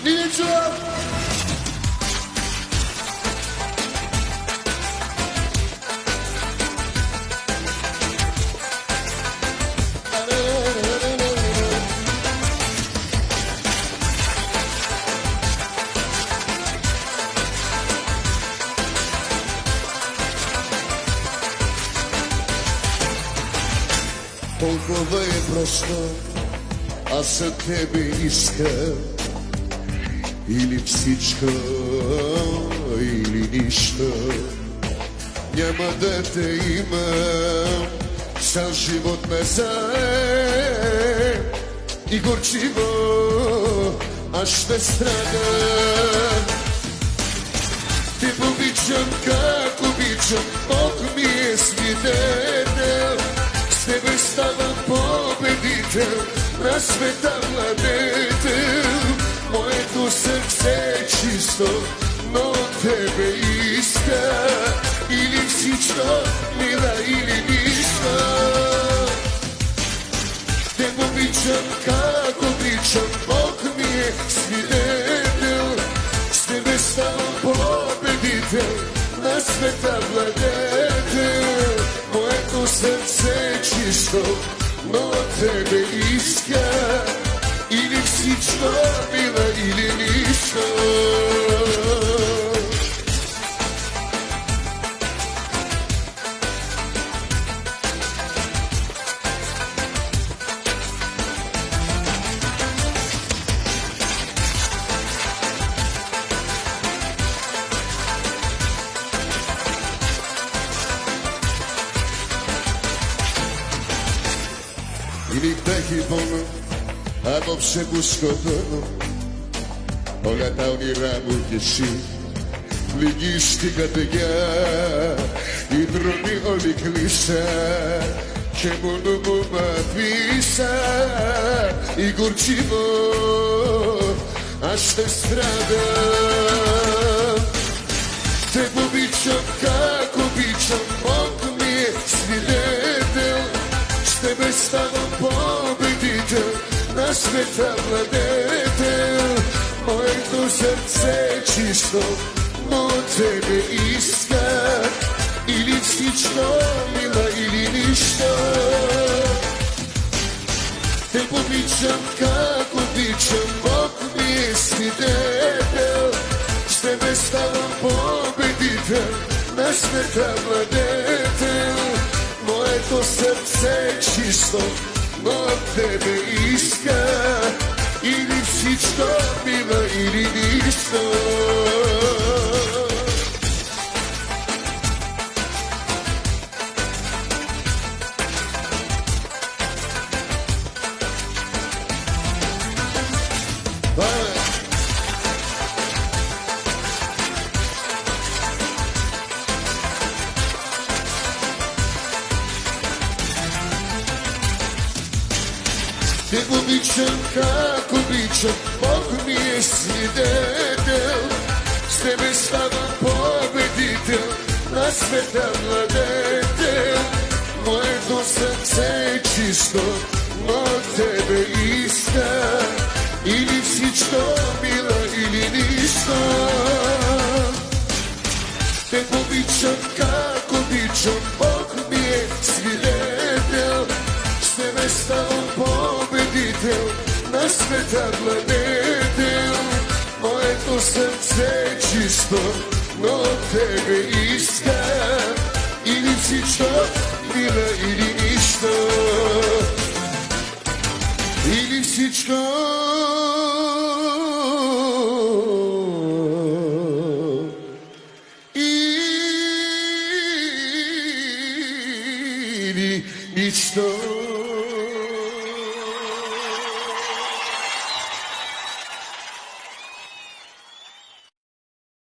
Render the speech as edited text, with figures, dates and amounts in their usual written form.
Nilicu. Толкова е просто, аз за тебе искам или всичко, или нищо. Няма да те имам цял живот назад и горчиво аз ще страдам. Те обичам, как обичам, Бог ми е свидетел. С тебе ставам победител, на света владетел. Моето сърце е чисто, но тебе иска. Или всичко, мила, или нищо. Те обичам, как обичам, Бог ми е свидетел. С тебе ставам победител, на света владетел. Моето сърце е чисто, но тебе иска. Или всичко, мила, или нищо. Или бех и болно, або все бускотано, олятални работи си, лиги стига тега, и други оликли са, че му писа, и горчиво, аз ще страдам. Те обичам, как обичам, Бог ми е свидетел. С тебе ставам победител, на света владетел. Моето сърце е чисто, но тебе иска. Или всичко, мила, или нищо. Те обичам, как обичам, Бог ми е свидетел. С тебе ставам победител, на света владетел. Моето сърце е чисто, но тебе иска. Или всичко, мила, или нищо. Те обичам, как обичам, Бог ми е свидетел. С тебе ставам победител, на света владетел. Моето сърце е чисто, но тебе иска. Или всичко, мила, или нищо. Те обичам, как обичам, Бог ми е свидетел. С тебе ставам победител, на света владетел. Моето сърце е чисто, но тебе иска. Или всичко, мила, или нищо. Или всичко, или нищо.